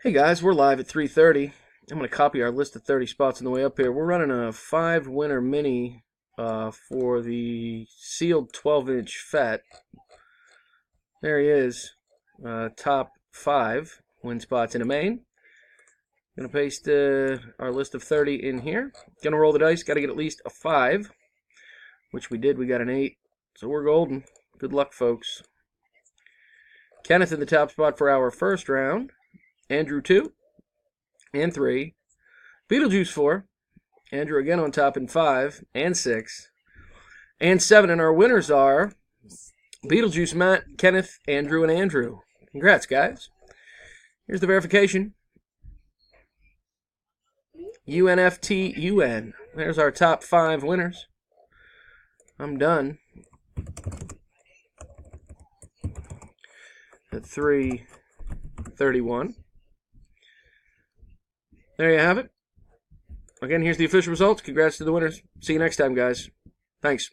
Hey guys, we're live at 3:30. I'm going to copy our list of 30 spots on the way up here. We're running a 5-winner mini for the sealed 12-inch Fett. There he is. Top 5 win spots in a main. Going to paste our list of 30 in here. Going to roll the dice. Got to get at least a 5, which we did. We got an 8. So we're golden. Good luck, folks. Kenneth in the top spot for our first round. Andrew 2 and 3. Beetlejuice 4. Andrew again on top in 5 and 6. And 7. And our winners are Beetlejuice, Matt, Kenneth, Andrew, and Andrew. Congrats, guys. Here's the verification. UNFTUN. There's our top 5 winners. I'm done. At 3:31. There you have it. Again, here's the official results. Congrats to the winners. See you next time, guys. Thanks.